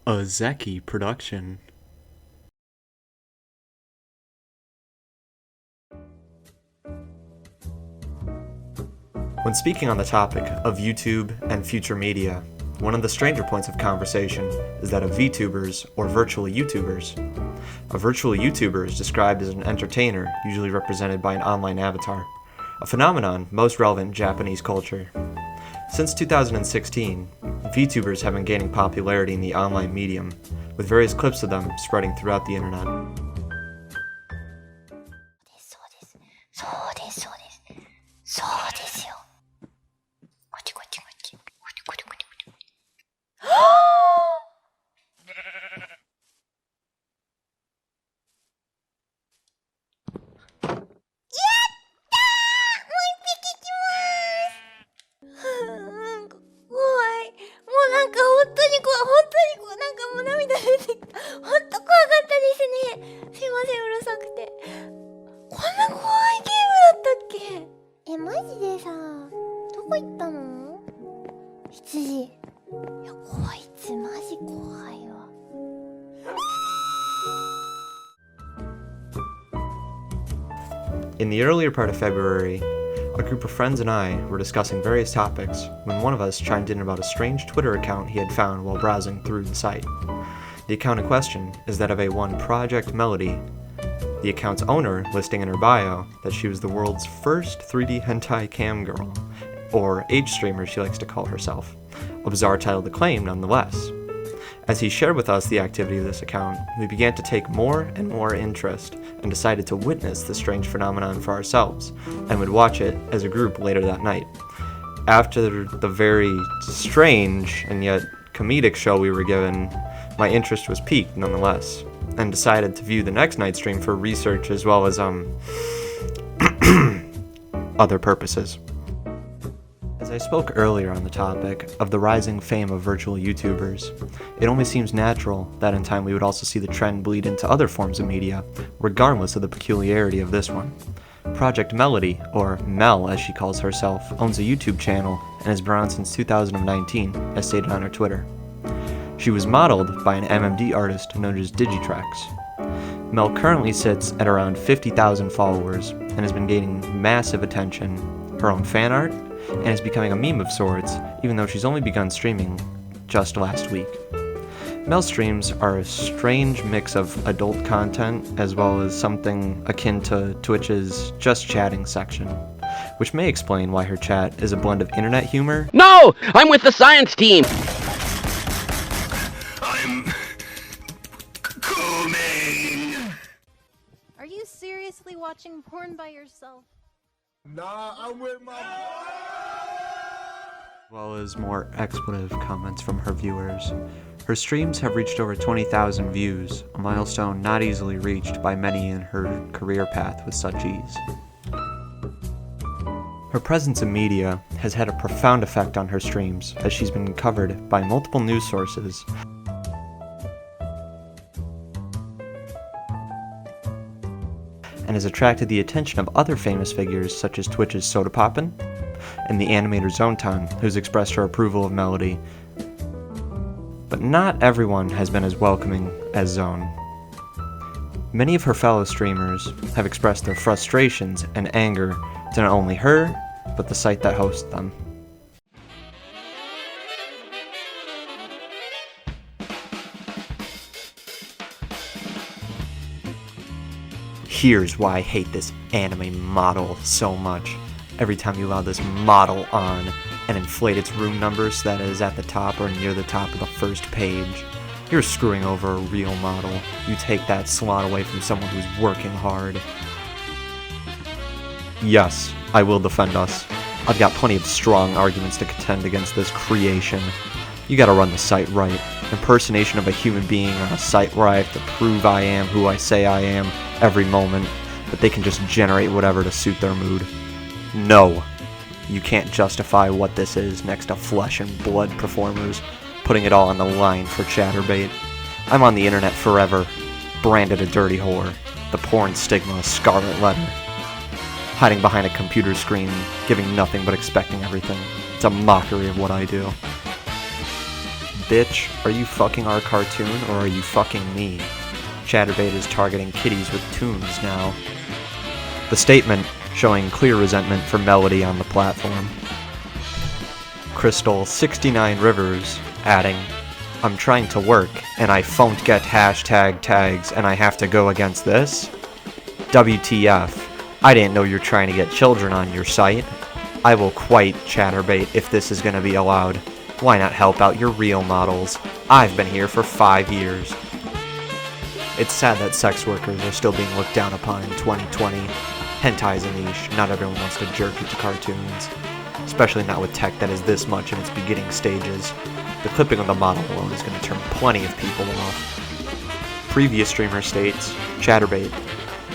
A Zeki production. When speaking on the topic of YouTube and future media, one of the stranger points of conversation is that of VTubers or virtual YouTubers. A virtual YouTuber is described as an entertainer, usually represented by an online avatar, a phenomenon most relevant in Japanese culture. Since 2016, VTubers have been gaining popularity in the online medium, with various clips of them spreading throughout the internet. そうですよ。こっちこっちこっち。こっちこっちこっちこっち。怖い。もうなんか本当に怖い。なんかもう涙出てきた。本当怖かったですね。すいません、うるさくて。こんな怖いゲームだったっけ？マジでさ、どこ行ったの？羊。いや、こいつマジ怖いわ。In the earlier part of February, a group of friends and I were discussing various topics when one of us chimed in about a strange Twitter account he had found while browsing through the site. The account in question is that of a one Projekt Melody, the account's owner listing in her bio that she was the world's first 3D hentai cam girl, or age streamer she likes to call herself, a bizarre title to claim nonetheless. As he shared with us the activity of this account, we began to take more and more interest and decided to witness the strange phenomenon for ourselves, and would watch it as a group later that night. After the very strange and yet comedic show we were given, my interest was piqued nonetheless, and decided to view the next night's stream for research as well as other purposes. As I spoke earlier on the topic of the rising fame of virtual YouTubers, it only seems natural that in time we would also see the trend bleed into other forms of media, regardless of the peculiarity of this one. Projekt Melody, or Mel as she calls herself, owns a YouTube channel and has been around since 2019, as stated on her Twitter. She was modeled by an MMD artist known as Digitrex. Mel currently sits at around 50,000 followers and has been gaining massive attention, her own fan art, and is becoming a meme of sorts, even though she's only begun streaming just last week. Mel's streams are a strange mix of adult content as well as something akin to Twitch's Just Chatting section, which may explain why her chat is a blend of internet humor. No! I'm with the science team! I'm coming! Are you seriously watching porn by yourself? Nah, I'm with my As well as more expletive comments from her viewers. Her streams have reached over 20,000 views, a milestone not easily reached by many in her career path with such ease. Her presence in media has had a profound effect on her streams, as she's been covered by multiple news sources, and has attracted the attention of other famous figures such as Twitch's Sodapoppin and the animator Zontan, who's expressed her approval of Melody. But not everyone has been as welcoming as Zone. Many of her fellow streamers have expressed their frustrations and anger to not only her, but the site that hosts them. Here's why I hate this anime model so much. Every time you allow this model on and inflate its room numbers that is at the top or near the top of the first page, you're screwing over a real model. You take that slot away from someone who's working hard. Yes, I will defend us. I've got plenty of strong arguments to contend against this creation. You gotta run the site right. Impersonation of a human being on a site where I have to prove I am who I say I am every moment, but they can just generate whatever to suit their mood. No, you can't justify what this is next to flesh and blood performers, putting it all on the line for chatterbait. I'm on the internet forever, branded a dirty whore, the porn stigma a scarlet letter, hiding behind a computer screen, giving nothing but expecting everything. It's a mockery of what I do. bitch, are you fucking our cartoon or are you fucking me? Chatterbait is targeting kitties with tunes now. The statement showing clear resentment for Melody on the platform. Crystal 69 Rivers adding, I'm trying to work and I won't get hashtag tags and I have to go against this? WTF. I didn't know you're trying to get children on your site. I will quite Chatterbait if this is going to be allowed. Why not help out your real models? I've been here for 5 years. It's sad that sex workers are still being looked down upon in 2020. Hentai is a niche, not everyone wants to jerk into cartoons. Especially not with tech that is this much in its beginning stages. The clipping of the model alone is going to turn plenty of people off. Previous streamer states, Chatterbait.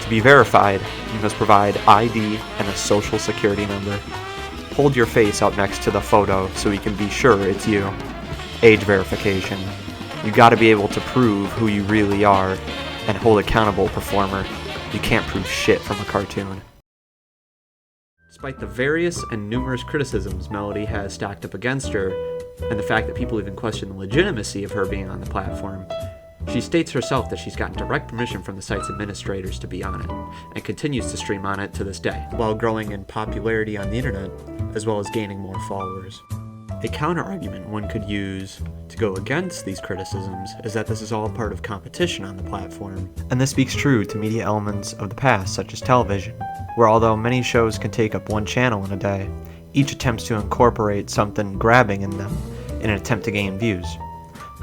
To be verified, you must provide ID and a social security number. Hold your face out next to the photo so we can be sure it's you. Age verification. You gotta be able to prove who you really are and hold accountable performer. You can't prove shit from a cartoon. Despite the various and numerous criticisms Melody has stacked up against her, and the fact that people even question the legitimacy of her being on the platform, she states herself that she's gotten direct permission from the site's administrators to be on it, and continues to stream on it to this day, while growing in popularity on the internet, as well as gaining more followers. A counter-argument one could use to go against these criticisms is that this is all part of competition on the platform, and this speaks true to media elements of the past, such as television, where although many shows can take up one channel in a day, each attempts to incorporate something grabbing in them in an attempt to gain views.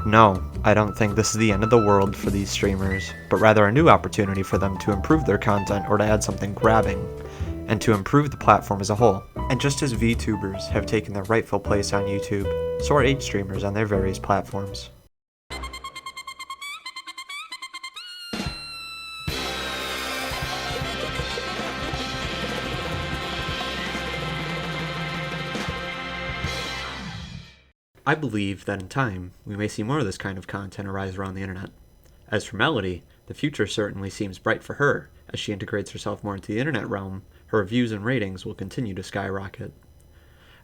No, I don't think this is the end of the world for these streamers, but rather a new opportunity for them to improve their content or to add something grabbing, and to improve the platform as a whole. And just as VTubers have taken their rightful place on YouTube, so are age streamers on their various platforms. I believe that in time, we may see more of this kind of content arise around the internet. As for Melody, the future certainly seems bright for her. As she integrates herself more into the internet realm, her reviews and ratings will continue to skyrocket.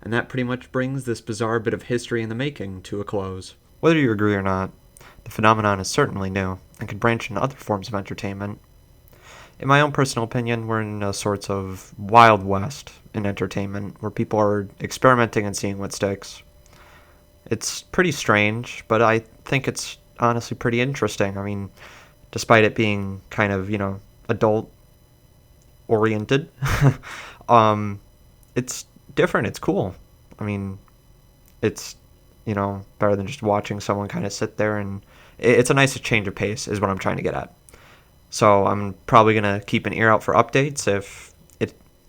And that pretty much brings this bizarre bit of history in the making to a close. Whether you agree or not, the phenomenon is certainly new, and can branch into other forms of entertainment. In my own personal opinion, we're in a sort of wild west in entertainment, where people are experimenting and seeing what sticks. It's pretty strange, but I think it's honestly pretty interesting. I mean, despite it being kind of, adult-oriented, it's different, it's cool. I mean, it's, better than just watching someone kind of sit there, and it's a nice change of pace is what I'm trying to get at. So I'm probably going to keep an ear out for updates. If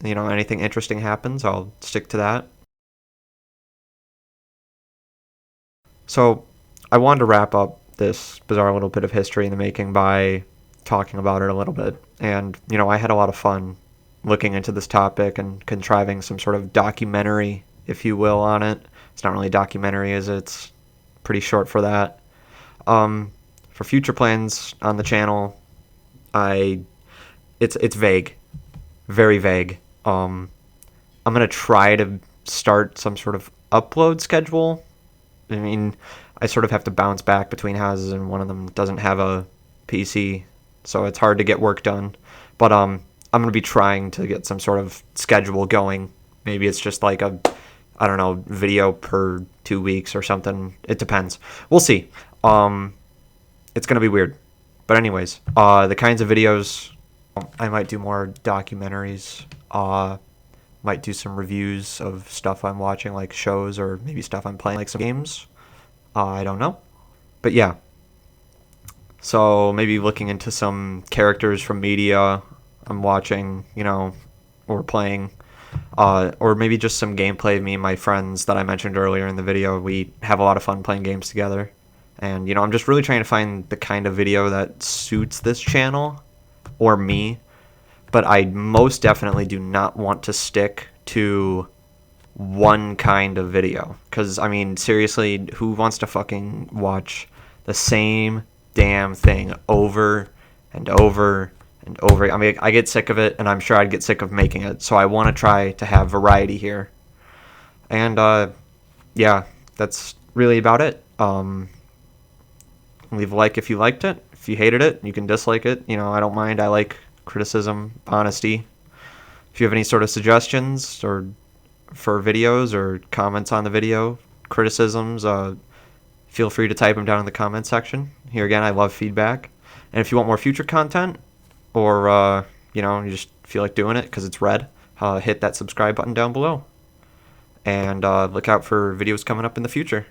anything interesting happens, I'll stick to that. So I wanted to wrap up this bizarre little bit of history in the making by talking about it a little bit. And, I had a lot of fun looking into this topic and contriving some sort of documentary, if you will, on it. It's not really a documentary, is it? It's pretty short for that. For future plans on the channel, it's vague. Very vague. I'm going to try to start some sort of upload schedule. I mean, I sort of have to bounce back between houses, and one of them doesn't have a PC, so it's hard to get work done. But I'm going to be trying to get some sort of schedule going. Maybe it's just like video per 2 weeks or something. It depends. We'll see. It's going to be weird. But anyways, the kinds of videos, I might do more documentaries. Might do some reviews of stuff I'm watching, like shows, or maybe stuff I'm playing, like some games. I don't know. But yeah. So maybe looking into some characters from media I'm watching, or playing. Or maybe just some gameplay of me and my friends that I mentioned earlier in the video. We have a lot of fun playing games together. And, I'm just really trying to find the kind of video that suits this channel, or me. But I most definitely do not want to stick to one kind of video. Because, seriously, who wants to fucking watch the same damn thing over and over and over? I get sick of it, and I'm sure I'd get sick of making it. So I want to try to have variety here. And, yeah, that's really about it. Leave a like if you liked it. If you hated it, you can dislike it. I don't mind. I like criticism, honesty. If you have any sort of suggestions or for videos or comments on the video, criticisms, feel free to type them down in the comment section. Here again, I love feedback. And if you want more future content, or you just feel like doing it because it's red, hit that subscribe button down below. And look out for videos coming up in the future.